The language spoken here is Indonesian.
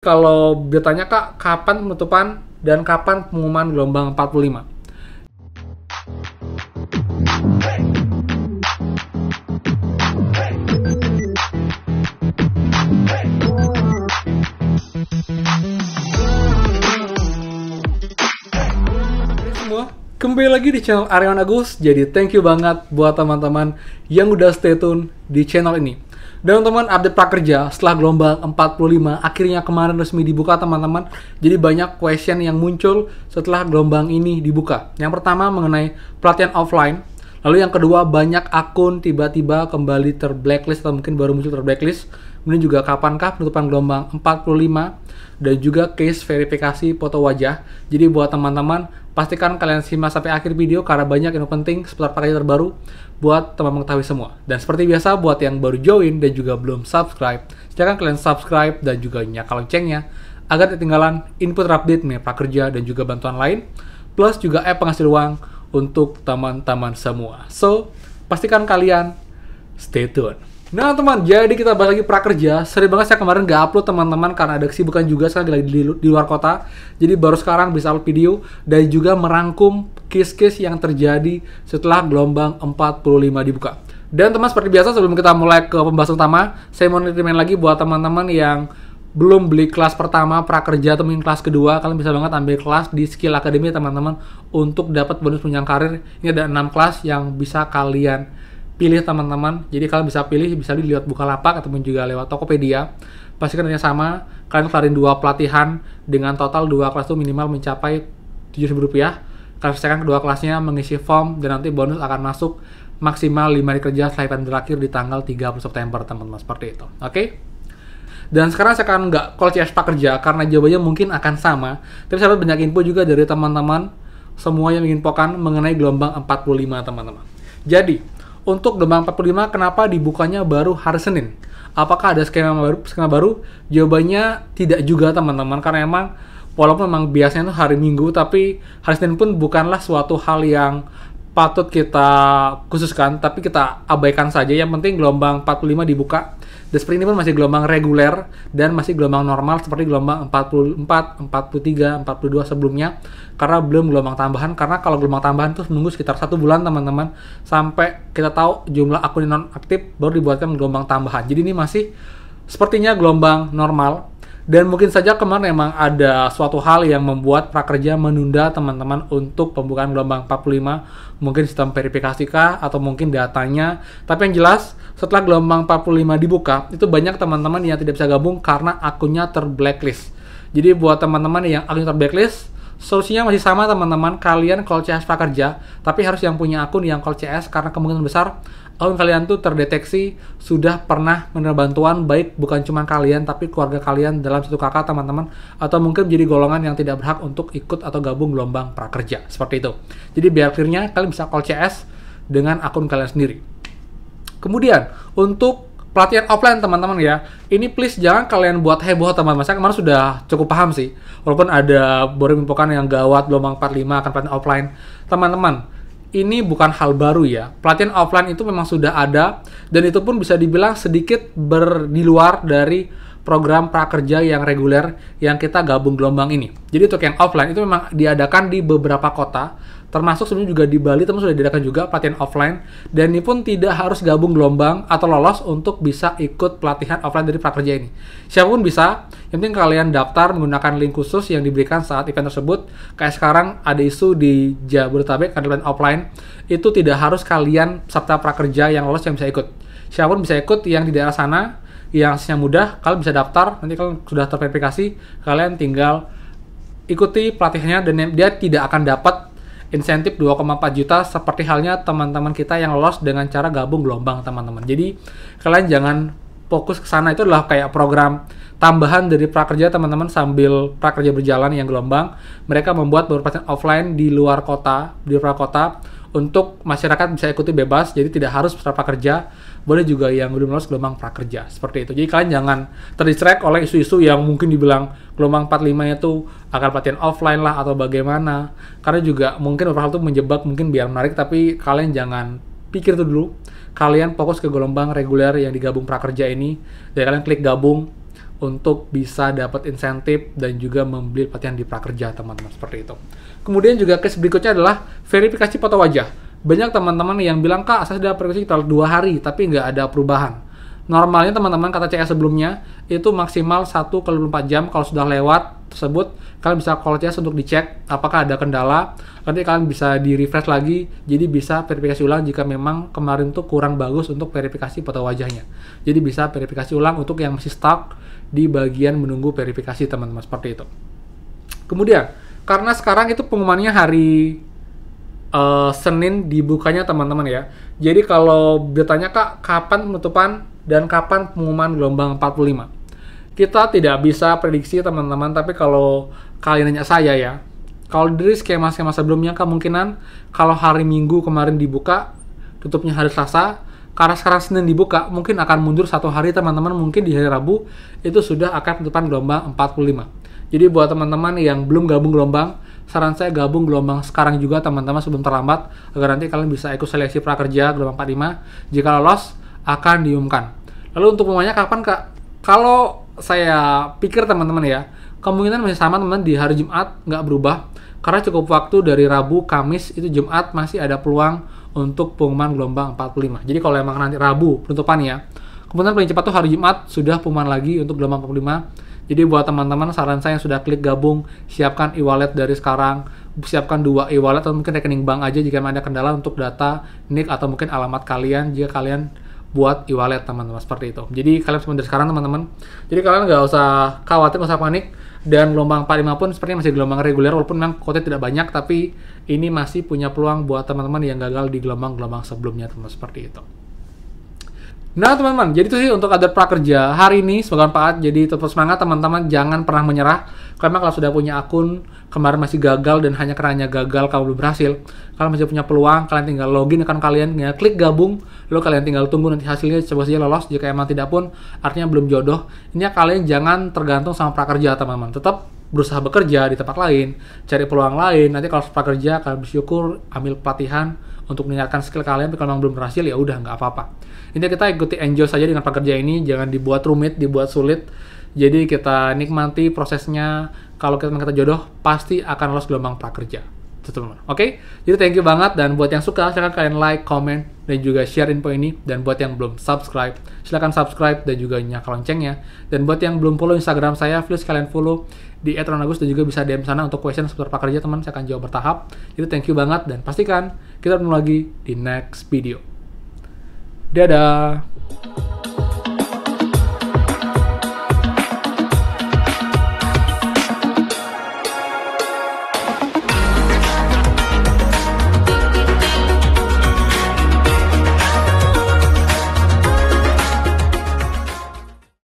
Kalau bertanya Kak, kapan penutupan dan kapan pengumuman gelombang 45? Semua, kembali lagi di channel Aryawan Agus. Jadi thank you banget buat teman-teman yang udah stay tune di channel ini. Dan teman-teman, update prakerja setelah gelombang 45 akhirnya kemarin resmi dibuka teman-teman. Jadi banyak question yang muncul setelah gelombang ini dibuka. Yang pertama mengenai pelatihan offline. Lalu yang kedua, banyak akun tiba-tiba kembali terblacklist atau mungkin baru muncul terblacklist. Kemudian juga kapankah penutupan gelombang 45 dan juga case verifikasi foto wajah. Jadi buat teman-teman, pastikan kalian simak sampai akhir video karena banyak info penting seputar prakerja terbaru buat teman mengetahui semua. Dan seperti biasa buat yang baru join dan juga belum subscribe, silakan kalian subscribe dan juga nyalakan loncengnya agar tidak ketinggalan info terupdate mengenai prakerja dan juga bantuan lain, plus juga penghasil uang untuk teman-teman semua. So, pastikan kalian stay tune. Nah teman, jadi kita bahas lagi prakerja. Sering banget saya kemarin nggak upload teman-teman karena ada kesibukan juga, sekarang lagi di luar kota. Jadi baru sekarang bisa upload video dan juga merangkum case-case yang terjadi setelah gelombang 45 dibuka. Dan teman, seperti biasa sebelum kita mulai ke pembahasan utama, saya mau rekomen lagi buat teman-teman yang belum beli kelas pertama prakerja atau mungkin kelas kedua, kalian bisa banget ambil kelas di Skill Academy teman-teman untuk dapat bonus penunjang karir. Ini ada 6 kelas yang bisa kalian pilih teman-teman. Jadi kalian bisa pilih, bisa lihat Bukalapak ataupun juga lewat Tokopedia. Pastikan yang sama, kalian kelarin 2 pelatihan dengan total 2 kelas itu minimal mencapai Rp7.000. Kalian selesaikan kedua kelasnya, mengisi form, dan nanti bonus akan masuk maksimal 5 hari kerja setelah event berakhir di tanggal 30 September teman-teman, seperti itu. Oke? Dan sekarang saya akan nggak call CS prakerja karena jawabannya mungkin akan sama. Tapi saya dapat banyak info juga dari teman-teman semua yang menginfokan mengenai gelombang 45 teman-teman. Jadi, untuk gelombang 45 kenapa dibukanya baru hari Senin? Apakah ada skema baru? Jawabannya tidak juga teman-teman, karena emang walaupun memang biasanya itu hari Minggu, tapi hari Senin pun bukanlah suatu hal yang patut kita khususkan, tapi kita abaikan saja. Yang penting gelombang 45 dibuka. Dan seperti ini pun masih gelombang reguler dan masih gelombang normal seperti gelombang 44, 43, 42 sebelumnya, karena belum gelombang tambahan. Karena kalau gelombang tambahan itu menunggu sekitar 1 bulan teman-teman sampai kita tahu jumlah akun non aktif baru dibuatkan gelombang tambahan. Jadi ini masih sepertinya gelombang normal. Dan mungkin saja kemarin memang ada suatu hal yang membuat prakerja menunda teman-teman untuk pembukaan gelombang 45. Mungkin sistem verifikasi kah atau mungkin datanya. Tapi yang jelas setelah gelombang 45 dibuka, itu banyak teman-teman yang tidak bisa gabung karena akunnya terblacklist. Jadi buat teman-teman yang akunnya terblacklist, solusinya masih sama teman-teman. Kalian call CS prakerja, tapi harus yang punya akun yang call CS karena kemungkinan besar akun kalian tuh terdeteksi sudah pernah menerima bantuan, baik bukan cuma kalian tapi keluarga kalian dalam satu kakak teman-teman, atau mungkin menjadi golongan yang tidak berhak untuk ikut atau gabung gelombang prakerja, seperti itu. Jadi biar clearnya kalian bisa call CS dengan akun kalian sendiri. Kemudian untuk pelatihan offline teman-teman ya, ini please jangan kalian buat heboh teman-teman. Saya kemarin sudah cukup paham sih, walaupun ada baru menginfokan yang gawat gelombang 45 akan pelatihan offline. Teman-teman, ini bukan hal baru ya. Pelatihan offline itu memang sudah ada, dan itu pun bisa dibilang sedikit di luar dari program prakerja yang reguler yang kita gabung gelombang ini. Jadi untuk yang offline itu memang diadakan di beberapa kota, termasuk sebelumnya juga di Bali teman sudah diadakan juga pelatihan offline, dan ini pun tidak harus gabung gelombang atau lolos untuk bisa ikut pelatihan offline dari prakerja ini. Siapapun bisa, yang penting kalian daftar menggunakan link khusus yang diberikan saat event tersebut. Kayak sekarang ada isu di Jabodetabek ada pelatihan offline, itu tidak harus kalian peserta prakerja yang lolos yang bisa ikut. Siapapun bisa ikut yang di daerah sana, yang mudah, kalian bisa daftar, nanti kalian sudah terverifikasi, kalian tinggal ikuti pelatihannya dan dia tidak akan dapat insentif 2,4 juta seperti halnya teman-teman kita yang lolos dengan cara gabung gelombang teman-teman. Jadi kalian jangan fokus ke sana, itu adalah kayak program tambahan dari prakerja teman-teman sambil prakerja berjalan yang gelombang. Mereka membuat beberapa pelatihan offline di luar kota, di beberapa kota untuk masyarakat bisa ikuti bebas, jadi tidak harus peserta prakerja, boleh juga yang belum lolos gelombang prakerja, seperti itu. Jadi kalian jangan terdistract oleh isu-isu yang mungkin dibilang gelombang 45 itu akan pelatihan offline lah atau bagaimana, karena juga mungkin beberapa hal itu menjebak, mungkin biar menarik, tapi kalian jangan pikir itu dulu. Kalian fokus ke gelombang reguler yang digabung prakerja ini, dan kalian klik gabung, untuk bisa dapat insentif dan juga membeli pelatihan di prakerja teman-teman, seperti itu. Kemudian juga case berikutnya adalah verifikasi foto wajah. Banyak teman-teman yang bilang, Kak, saya sudah verifikasi sekitar 2 hari tapi nggak ada perubahan. Normalnya teman-teman kata CS sebelumnya itu maksimal 1x24 jam. Kalau sudah lewat tersebut, kalian bisa call CS untuk dicek apakah ada kendala. Nanti kalian bisa di refresh lagi, jadi bisa verifikasi ulang jika memang kemarin tuh kurang bagus untuk verifikasi foto wajahnya. Jadi bisa verifikasi ulang untuk yang masih stuck di bagian menunggu verifikasi teman-teman, seperti itu. Kemudian karena sekarang itu pengumumannya hari Senin dibukanya teman-teman ya. Jadi kalau bertanya, Kak, kapan penutupan dan kapan pengumuman gelombang 45? Kita tidak bisa prediksi teman-teman, tapi kalau kalian nanya saya ya, kalau dari skema-skema sebelumnya kemungkinan kalau hari Minggu kemarin dibuka, tutupnya hari Selasa, karena sekarang Senin dibuka, mungkin akan mundur 1 hari teman-teman, mungkin di hari Rabu itu sudah akan penutupan gelombang 45. Jadi buat teman-teman yang belum gabung gelombang, saran saya gabung gelombang sekarang juga teman-teman sebelum terlambat, agar nanti kalian bisa ikut seleksi prakerja gelombang 45. Jika lolos, akan diumumkan. Lalu untuk pengumumannya kapan, Kak? Kalau saya pikir teman-teman ya, kemungkinan masih sama teman-teman, di hari Jumat nggak berubah. Karena cukup waktu dari Rabu, Kamis, itu Jumat masih ada peluang untuk pengumuman gelombang 45. Jadi kalau emang nanti Rabu penutupannya, kemudian paling cepat tuh hari Jumat sudah pengumuman lagi untuk gelombang 45. Jadi buat teman-teman, saran saya yang sudah klik gabung, siapkan e-wallet dari sekarang, siapkan 2 e-wallet atau mungkin rekening bank aja jika ada kendala untuk data NIK atau mungkin alamat kalian jika kalian buat e-wallet teman-teman, seperti itu. Jadi kalian harus dari sekarang teman-teman. Jadi kalian nggak usah khawatir, nggak usah panik. Dan gelombang 45 pun sepertinya masih gelombang reguler, walaupun memang kuotanya tidak banyak, tapi ini masih punya peluang buat teman-teman yang gagal di gelombang-gelombang sebelumnya teman-teman, seperti itu. Nah teman-teman, jadi itu sih untuk update prakerja hari ini, semoga bermanfaat. Jadi tetap semangat teman-teman, jangan pernah menyerah. Karena kalau sudah punya akun, kemarin masih gagal dan hanya karena gagal kamu belum berhasil, kalian masih punya peluang, kalian tinggal login akun kalian, ya, klik gabung, lalu kalian tinggal tunggu nanti hasilnya, coba saja lolos. Jika emang tidak pun, artinya belum jodoh. Ini kalian jangan tergantung sama prakerja teman-teman, tetap berusaha bekerja di tempat lain, cari peluang lain. Nanti kalau prakerja, kalian bersyukur, ambil pelatihan untuk meningkatkan skill kalian. Tapi kalau memang belum berhasil, ya udah nggak apa-apa. Ini kita ikuti, enjoy saja dengan prakerja ini, jangan dibuat rumit, dibuat sulit. Jadi kita nikmati prosesnya. Kalau kita jodoh, pasti akan lolos gelombang prakerja, teman-teman. Oke? Jadi thank you banget, dan buat yang suka silahkan kalian like, comment, dan juga share info ini. Dan buat yang belum subscribe, silahkan subscribe dan juga nyalakan loncengnya. Dan buat yang belum follow Instagram saya, please kalian follow di @ronalgus, dan juga bisa DM sana untuk question seputar prakerja teman, saya akan jawab bertahap. Jadi thank you banget, dan pastikan kita ketemu lagi di next video. Dadah!